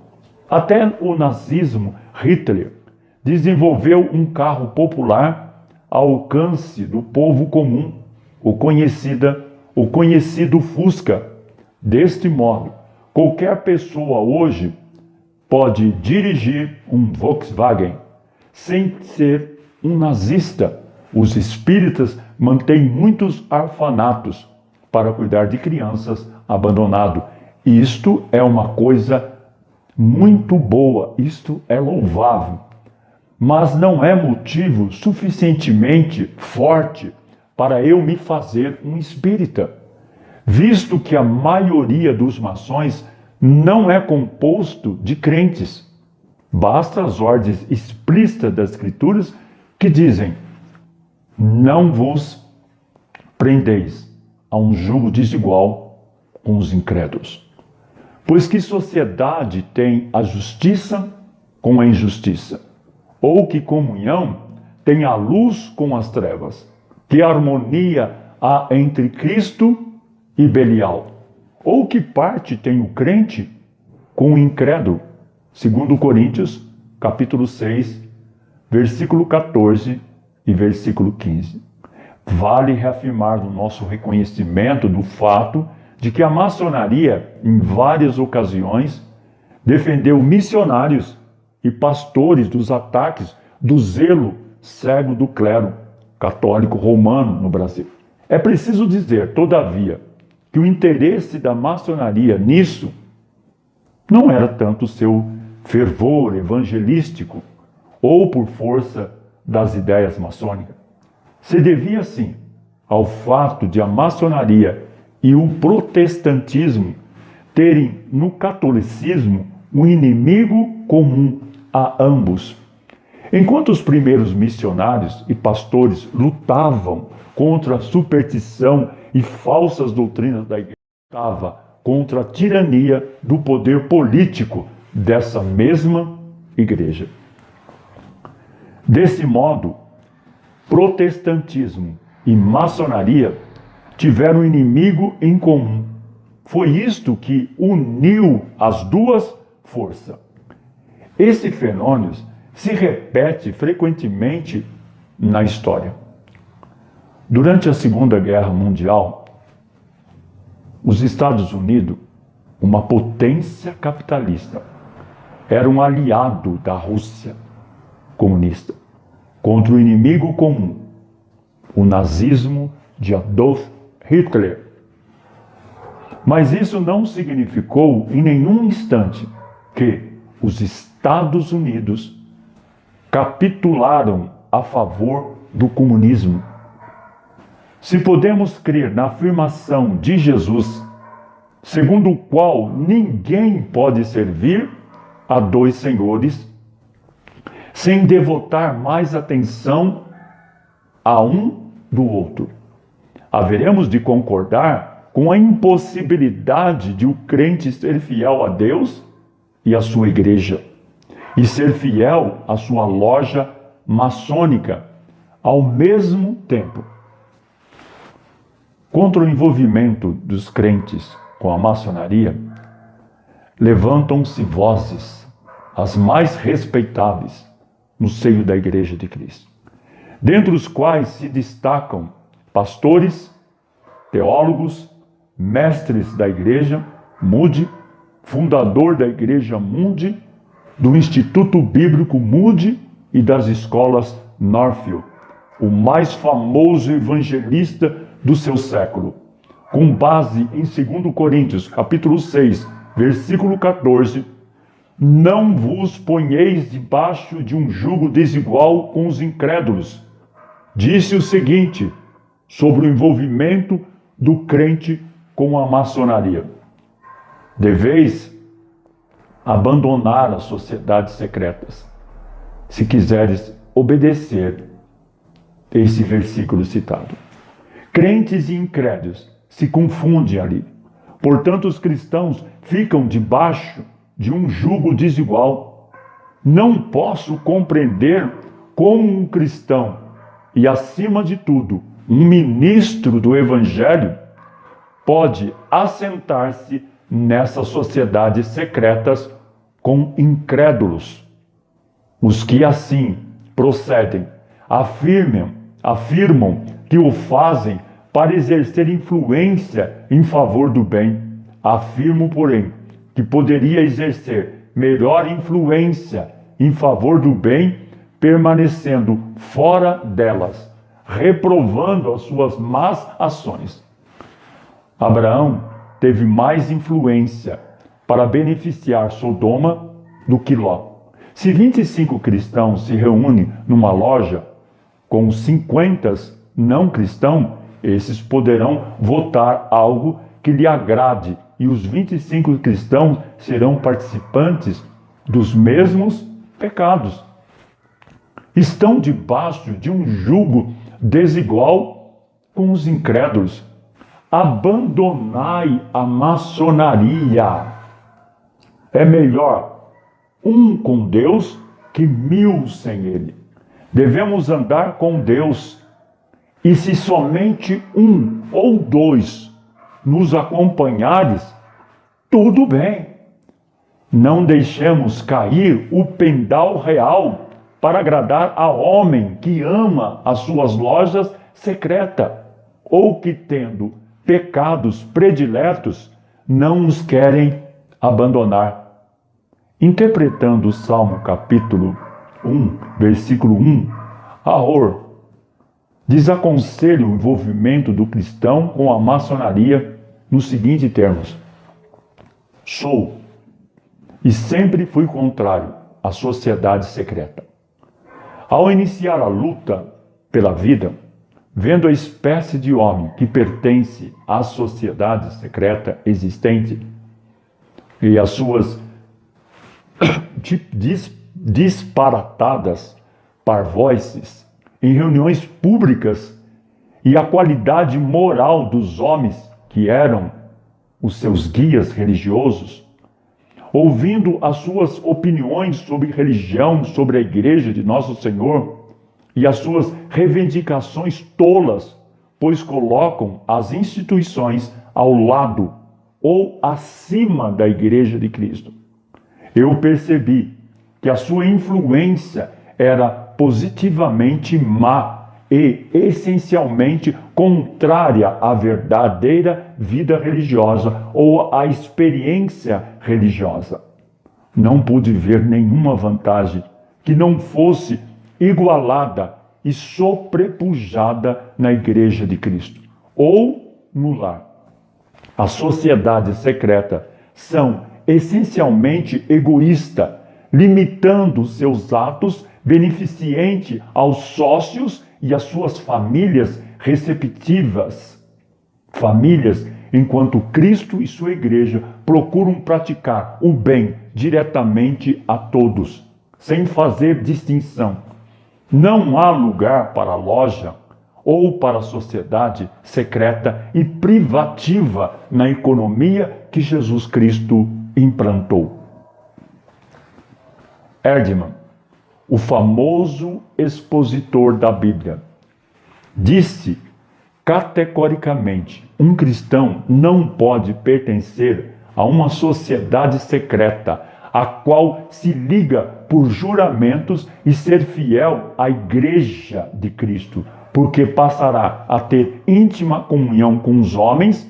Até o nazismo, Hitler, desenvolveu um carro popular ao alcance do povo comum, o conhecido Fusca. Deste modo, qualquer pessoa hoje pode dirigir um Volkswagen sem ser um nazista. Os espíritas mantêm muitos orfanatos para cuidar de crianças abandonadas. Isto é uma coisa muito boa, isto é louvável, mas não é motivo suficientemente forte para eu me fazer um espírita, visto que a maioria dos maçons não é composto de crentes. Basta as ordens explícitas das Escrituras que dizem: não vos prendeis a um jugo desigual com os incrédulos. Pois que sociedade tem a justiça com a injustiça? Ou que comunhão tem a luz com as trevas? Que harmonia há entre Cristo e Belial? Ou que parte tem o crente com o incrédulo? Segundo Coríntios, capítulo 6, versículo 14 e versículo 15. Vale reafirmar o nosso reconhecimento do fato de que a maçonaria, em várias ocasiões, defendeu missionários e pastores dos ataques do zelo cego do clero católico romano no Brasil. É preciso dizer, todavia, que o interesse da maçonaria nisso não era tanto seu fervor evangelístico ou por força das ideias maçônicas. Se devia, sim, ao fato de a maçonaria e o protestantismo terem no catolicismo um inimigo comum a ambos. Enquanto os primeiros missionários e pastores lutavam contra a superstição e falsas doutrinas da igreja, lutava contra a tirania do poder político dessa mesma igreja. Desse modo, protestantismo e maçonaria tiveram um inimigo em comum. Foi isto que uniu as duas forças. Esse fenômeno se repete frequentemente na história. Durante a Segunda Guerra Mundial, os Estados Unidos, uma potência capitalista, era um aliado da Rússia comunista contra o inimigo comum, o nazismo de Adolf Hitler. Mas isso não significou em nenhum instante que os Estados Unidos capitularam a favor do comunismo. Se podemos crer na afirmação de Jesus, segundo o qual ninguém pode servir a dois senhores, sem devotar mais atenção a um do outro, haveremos de concordar com a impossibilidade de o crente ser fiel a Deus e à sua igreja, e ser fiel à sua loja maçônica ao mesmo tempo. Contra o envolvimento dos crentes com a maçonaria, levantam-se vozes, as mais respeitáveis, no seio da Igreja de Cristo, dentre os quais se destacam pastores, teólogos, mestres da Igreja, Moody, fundador da Igreja Moody, do Instituto Bíblico Moody e das escolas Northfield, o mais famoso evangelista do seu século, com base em 2 Coríntios, capítulo 6, versículo 14, não vos ponheis debaixo de um jugo desigual com os incrédulos. Disse o seguinte sobre o envolvimento do crente com a maçonaria: deveis abandonar as sociedades secretas, se quiseres obedecer esse versículo citado. Crentes e incrédulos se confundem ali. Portanto, os cristãos ficam debaixo de um jugo desigual. Não posso compreender como um cristão e, acima de tudo, um ministro do Evangelho pode assentar-se nessas sociedades secretas com incrédulos. Os que assim procedem afirmam que o fazem para exercer influência em favor do bem. Afirmo, porém, que poderia exercer melhor influência em favor do bem, permanecendo fora delas, reprovando as suas más ações. Abraão teve mais influência para beneficiar Sodoma do que Ló. Se 25 cristãos se reúnem numa loja com 50 não cristãos, esses poderão votar algo que lhe agrade, e os 25 cristãos serão participantes dos mesmos pecados. Estão debaixo de um jugo desigual com os incrédulos. Abandonai a maçonaria. É melhor um com Deus que 1000 sem Ele. Devemos andar com Deus. E se somente um ou dois nos acompanhares, tudo bem. Não deixemos cair o pendal real para agradar a homem que ama as suas lojas secretas ou que, tendo pecados prediletos, não os querem abandonar. Interpretando o Salmo capítulo 1, versículo 1, Aor desaconselha o envolvimento do cristão com a maçonaria nos seguintes termos: sou e sempre fui contrário à sociedade secreta. Ao iniciar a luta pela vida, vendo a espécie de homem que pertence à sociedade secreta existente e as suas disparatadas parvoices em reuniões públicas e a qualidade moral dos homens que eram os seus guias religiosos, ouvindo as suas opiniões sobre religião, sobre a igreja de Nosso Senhor e as suas reivindicações tolas, pois colocam as instituições ao lado ou acima da igreja de Cristo. Eu percebi que a sua influência era positivamente má e essencialmente contrária à verdadeira vida religiosa ou à experiência religiosa. Não pude ver nenhuma vantagem que não fosse igualada e sobrepujada na Igreja de Cristo ou no lar. As sociedades secretas são essencialmente egoístas, limitando seus atos beneficente aos sócios e às suas famílias receptivas. Famílias, enquanto Cristo e sua igreja procuram praticar o bem diretamente a todos, sem fazer distinção. Não há lugar para a loja ou para a sociedade secreta e privativa na economia que Jesus Cristo implantou. Erdmann, o famoso expositor da Bíblia, disse categoricamente: um cristão não pode pertencer a uma sociedade secreta, a qual se liga por juramentos e ser fiel à Igreja de Cristo, porque passará a ter íntima comunhão com os homens,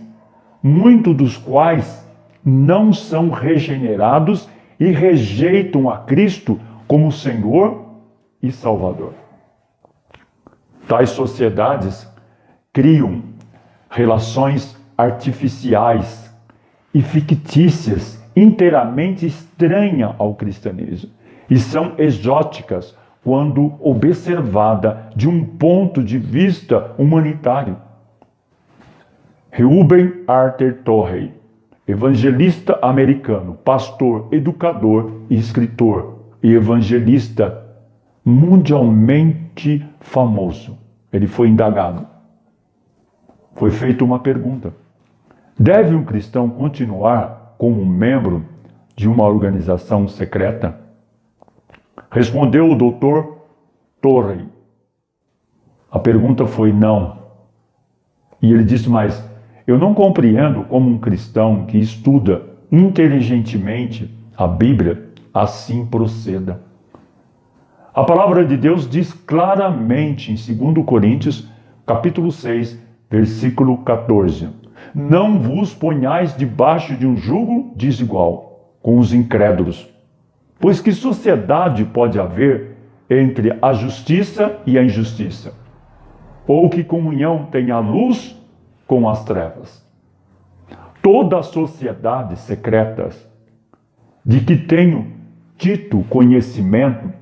muitos dos quais não são regenerados e rejeitam a Cristo como Senhor e Salvador. Tais sociedades criam relações artificiais e fictícias, inteiramente estranhas ao cristianismo, e são exóticas quando observada de um ponto de vista humanitário. Reuben Arthur Torrey, evangelista americano, pastor, educador e escritor, e evangelista mundialmente famoso. Ele foi indagado. Foi feita uma pergunta: deve um cristão continuar como membro de uma organização secreta? Respondeu o Dr. Torrey. A pergunta foi não. E ele disse mais: eu não compreendo como um cristão que estuda inteligentemente a Bíblia assim proceda. A palavra de Deus diz claramente em 2 Coríntios, capítulo 6, versículo 14: não vos ponhais debaixo de um jugo desigual com os incrédulos. Pois que sociedade pode haver entre a justiça e a injustiça? Ou que comunhão tem a luz com as trevas? Toda a sociedade secretas de que tenho tido conhecimento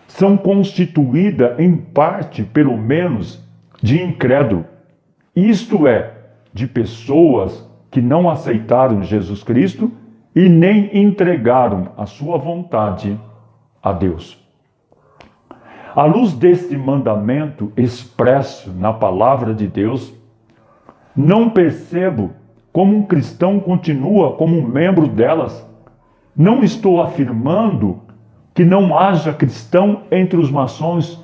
são constituídas em parte, pelo menos, de incrédulo, isto é, de pessoas que não aceitaram Jesus Cristo e nem entregaram a sua vontade a Deus. À luz deste mandamento expresso na palavra de Deus, não percebo como um cristão continua como um membro delas. Não estou afirmando que não haja cristão entre os maçons.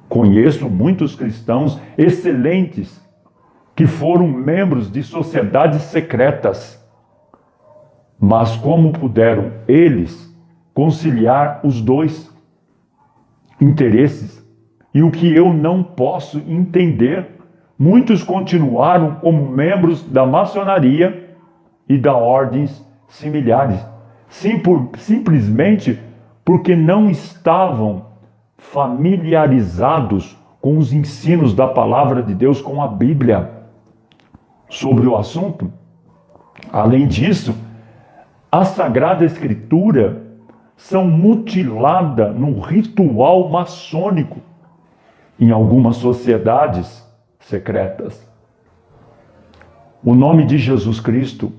Conheço muitos cristãos excelentes que foram membros de sociedades secretas. Mas como puderam eles conciliar os dois interesses? E o que eu não posso entender, muitos continuaram como membros da maçonaria e da ordens similares, simplesmente porque não estavam familiarizados com os ensinos da palavra de Deus, com a Bíblia, sobre o assunto. Além disso, a Sagrada Escritura são mutilada no ritual maçônico em algumas sociedades secretas. O nome de Jesus Cristo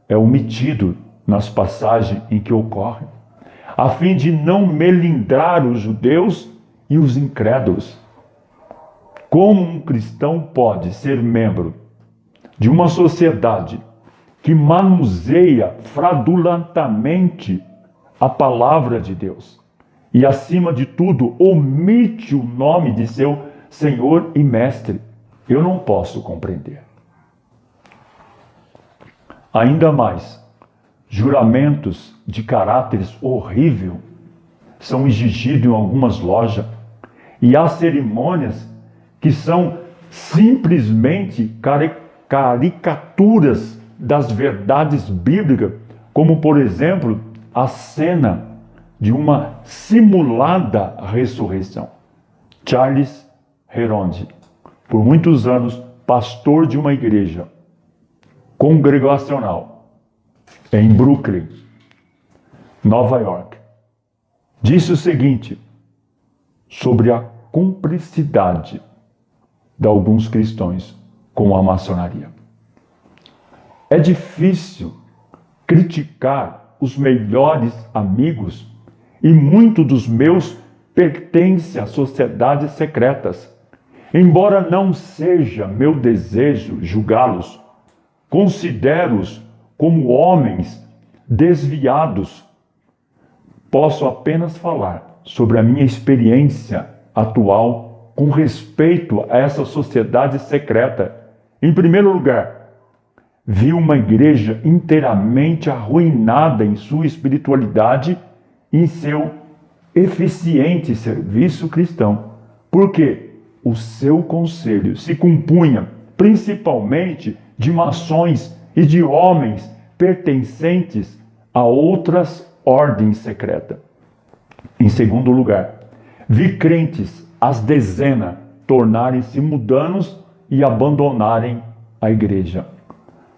é omitido nas passagens em que ocorre, a fim de não melindrar os judeus e os incrédulos. Como um cristão pode ser membro de uma sociedade que manuseia fraudulentamente a palavra de Deus e, acima de tudo, omite o nome de seu Senhor e Mestre? Eu não posso compreender. Ainda mais, juramentos de caráteres horrível são exigidos em algumas lojas, e há cerimônias que são simplesmente caricaturas das verdades bíblicas, como, por exemplo, a cena de uma simulada ressurreição. Charles Heronde, por muitos anos pastor de uma igreja congregacional em Brooklyn, Nova York, disse o seguinte sobre a cumplicidade de alguns cristãos com a maçonaria: é difícil criticar os melhores amigos, e muitos dos meus pertencem a sociedades secretas. Embora não seja meu desejo julgá-los, considero-os como homens desviados. Posso apenas falar sobre a minha experiência atual com respeito a essa sociedade secreta. Em primeiro lugar, vi uma igreja inteiramente arruinada em sua espiritualidade e em seu eficiente serviço cristão, porque o seu conselho se compunha principalmente de maçons e de homens pertencentes a outras ordens secretas. Em segundo lugar, vi crentes às dezenas tornarem-se mundanos e abandonarem a igreja,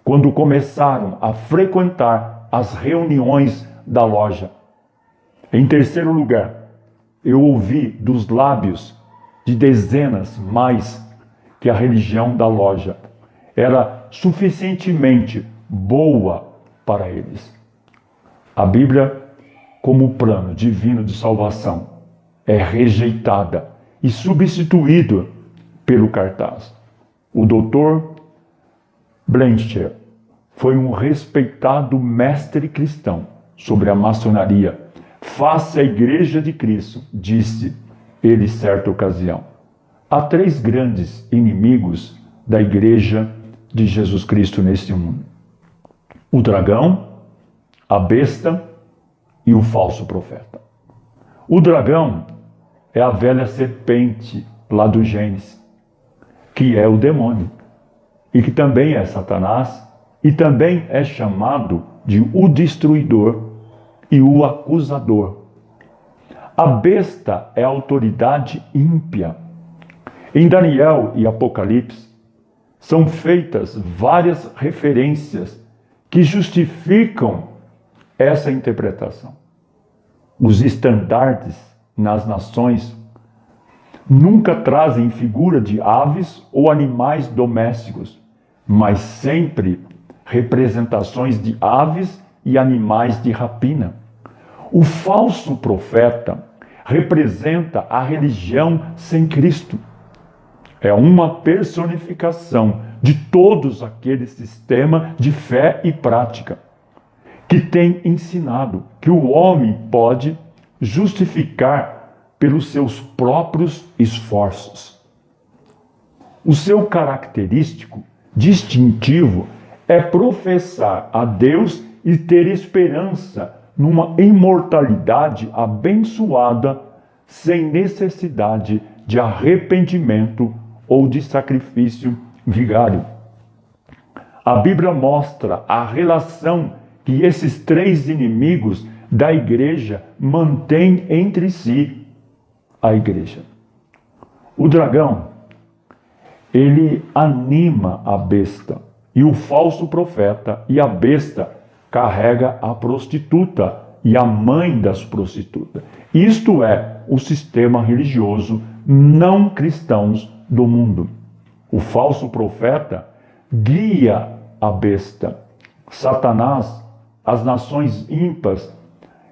quando começaram a frequentar as reuniões da loja. Em terceiro lugar, eu ouvi dos lábios de dezenas mais que a religião da loja era suficientemente boa para eles. A Bíblia, como plano divino de salvação, é rejeitada e substituída pelo cartaz. O Dr. Blanchard foi um respeitado mestre cristão sobre a maçonaria. Face à Igreja de Cristo, disse ele certa ocasião: há 3 grandes inimigos da Igreja de Jesus Cristo neste mundo: o dragão, a besta e o falso profeta. O dragão é a velha serpente lá do Gênesis, que é o demônio, e que também é Satanás, e também é chamado de o destruidor e o acusador. A besta é a autoridade ímpia. Em Daniel e Apocalipse são feitas várias referências que justificam essa interpretação. Os estandartes nas nações nunca trazem figura de aves ou animais domésticos, mas sempre representações de aves e animais de rapina. O falso profeta representa a religião sem Cristo. É uma personificação de todos aqueles sistemas de fé e prática que tem ensinado que o homem pode justificar pelos seus próprios esforços. O seu característico distintivo é professar a Deus e ter esperança numa imortalidade abençoada sem necessidade de arrependimento ou de sacrifício vigário. A Bíblia mostra a relação que esses três inimigos da igreja mantêm entre si a igreja. O dragão, ele anima a besta, e o falso profeta e a besta carrega a prostituta e a mãe das prostitutas. Isto é o sistema religioso não cristãos do mundo. O falso profeta guia a besta, Satanás, as nações ímpares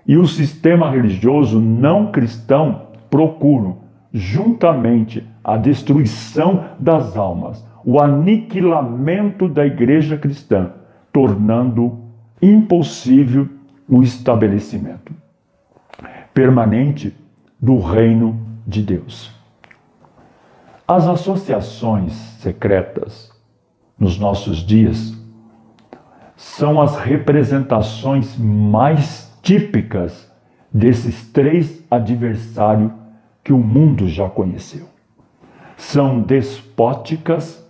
e o sistema religioso não cristão procuram, juntamente, a destruição das almas, o aniquilamento da igreja cristã, tornando impossível o estabelecimento permanente do reino de Deus. As associações secretas nos nossos dias são as representações mais típicas desses três adversários que o mundo já conheceu. São despóticas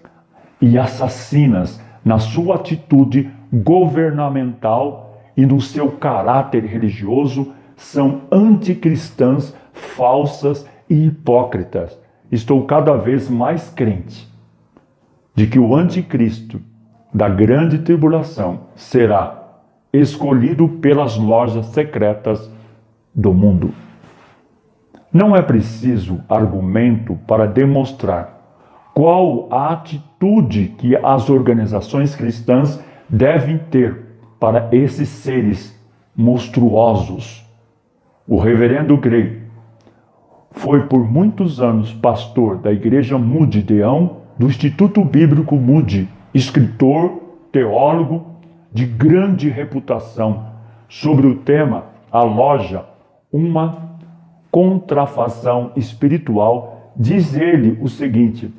e assassinas na sua atitude governamental e no seu caráter religioso, são anticristãs, falsas e hipócritas. Estou cada vez mais crente de que o anticristo da grande tribulação será escolhido pelas lojas secretas do mundo. Não é preciso argumento para demonstrar qual a atitude que as organizações cristãs devem ter para esses seres monstruosos. O reverendo Gray foi por muitos anos pastor da Igreja Moody Deão, do Instituto Bíblico Moody, escritor, teólogo de grande reputação. Sobre o tema, a loja, uma contrafação espiritual, diz ele o seguinte: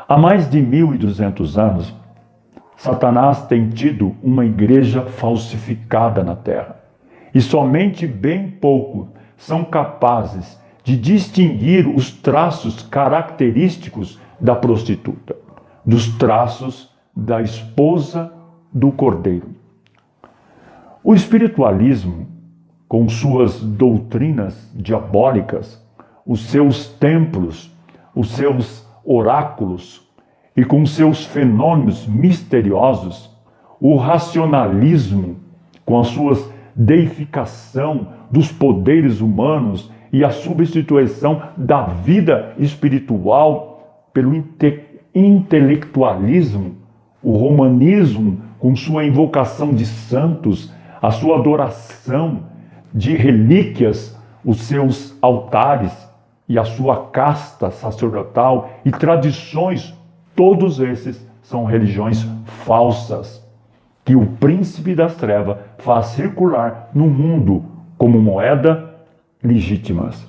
há mais de 1.200 anos, Satanás tem tido uma igreja falsificada na terra, e somente bem pouco são capazes de distinguir os traços característicos da prostituta dos traços da esposa do cordeiro. O espiritualismo, com suas doutrinas diabólicas, os seus templos, os seus oráculos e com seus fenômenos misteriosos, o racionalismo, com as suas deificação dos poderes humanos e a substituição da vida espiritual pelo intelectualismo, o romanismo, com sua invocação de santos, a sua adoração de relíquias, os seus altares e a sua casta sacerdotal e tradições, todos esses são religiões falsas que o príncipe das trevas faz circular no mundo como moeda legítimas.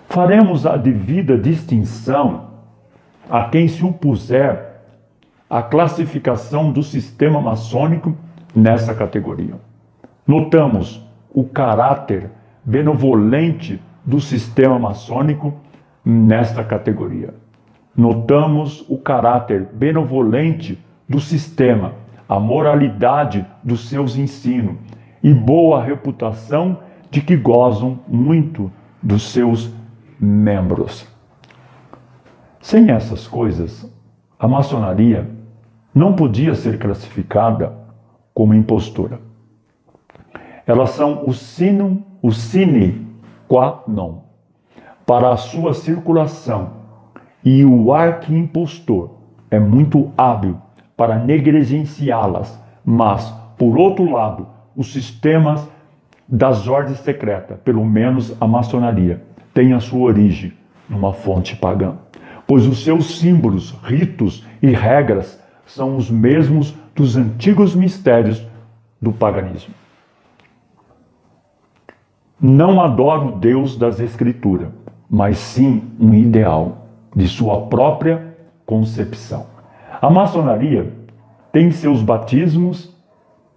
Faremos a devida distinção a quem se opuser à classificação do sistema maçônico nessa categoria. Notamos o caráter benevolente do sistema maçônico nesta categoria. Notamos o caráter benevolente do sistema, a moralidade dos seus ensinos e boa reputação de que gozam muito dos seus membros. Sem essas coisas, a maçonaria não podia ser classificada como impostora. Elas são o sine qua non para a sua circulação, e o arqui-impostor é muito hábil para negligenciá-las, mas, por outro lado, os sistemas das ordens secretas, pelo menos a maçonaria, tem a sua origem numa fonte pagã, pois os seus símbolos, ritos e regras são os mesmos dos antigos mistérios do paganismo. Não adora o Deus das Escrituras, mas sim um ideal de sua própria concepção. A maçonaria tem seus batismos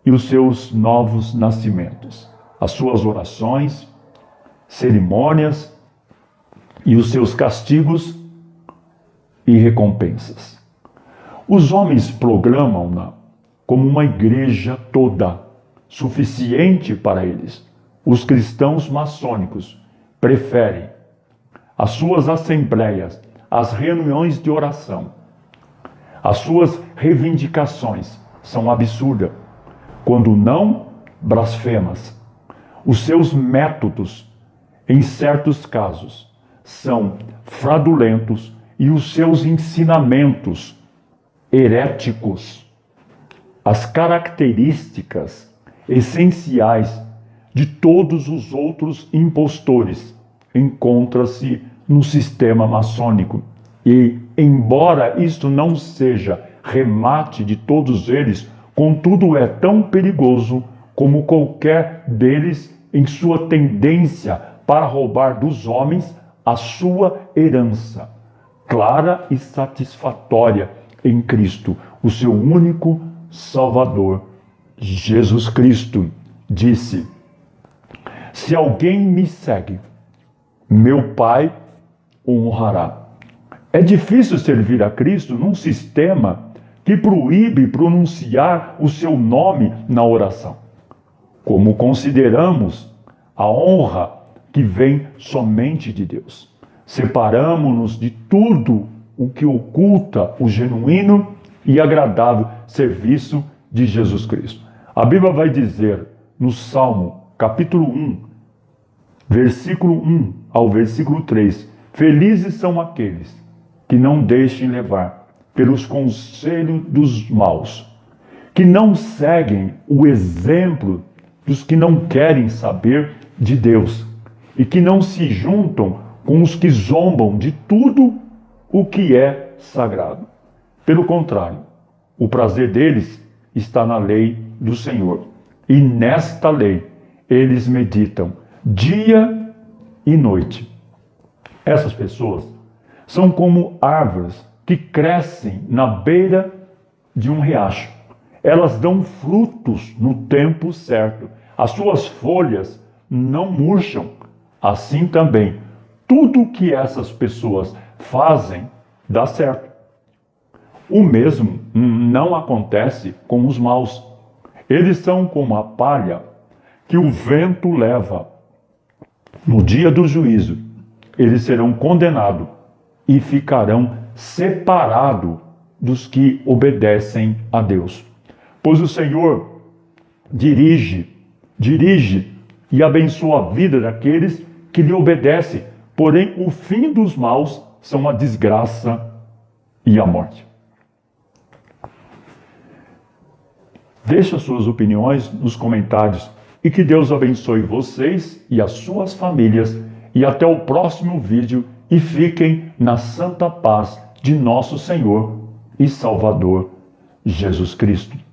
e os seus novos nascimentos, as suas orações, cerimônias e os seus castigos e recompensas. Os homens programam-na como uma igreja toda, suficiente para eles. Os cristãos maçônicos preferem as suas assembleias, as reuniões de oração. As suas reivindicações são absurdas, quando não blasfemas. Os seus métodos, em certos casos, são fraudulentos e os seus ensinamentos heréticos. As características essenciais de todos os outros impostores encontram-se no sistema maçônico. E, embora isto não seja remate de todos eles, contudo é tão perigoso como qualquer deles em sua tendência para roubar dos homens a sua herança, clara e satisfatória em Cristo, o seu único Salvador. Jesus Cristo disse: se alguém me segue, meu Pai o honrará. É difícil servir a Cristo num sistema que proíbe pronunciar o seu nome na oração. Como consideramos a honra que vem somente de Deus. Separamos-nos de tudo o que oculta o genuíno e agradável serviço de Jesus Cristo. A Bíblia vai dizer no Salmo, capítulo 1, versículo 1 ao versículo 3, felizes são aqueles que não deixem levar pelos conselhos dos maus, que não seguem o exemplo dos que não querem saber de Deus e que não se juntam com os que zombam de tudo o que é sagrado. Pelo contrário, o prazer deles está na lei do Senhor, e nesta lei eles meditam dia e noite. Essas pessoas são como árvores que crescem na beira de um riacho. Elas dão frutos no tempo certo. As suas folhas não murcham. Assim também, tudo que essas pessoas fazem dá certo. O mesmo não acontece com os maus. Eles são como a palha que o vento leva. No dia do juízo, eles serão condenados e ficarão separados dos que obedecem a Deus. Pois o Senhor dirige e abençoa a vida daqueles que lhe obedecem. Porém, o fim dos maus são a desgraça e a morte. Deixe as suas opiniões nos comentários e que Deus abençoe vocês e as suas famílias. E até o próximo vídeo, e fiquem na santa paz de nosso Senhor e Salvador Jesus Cristo.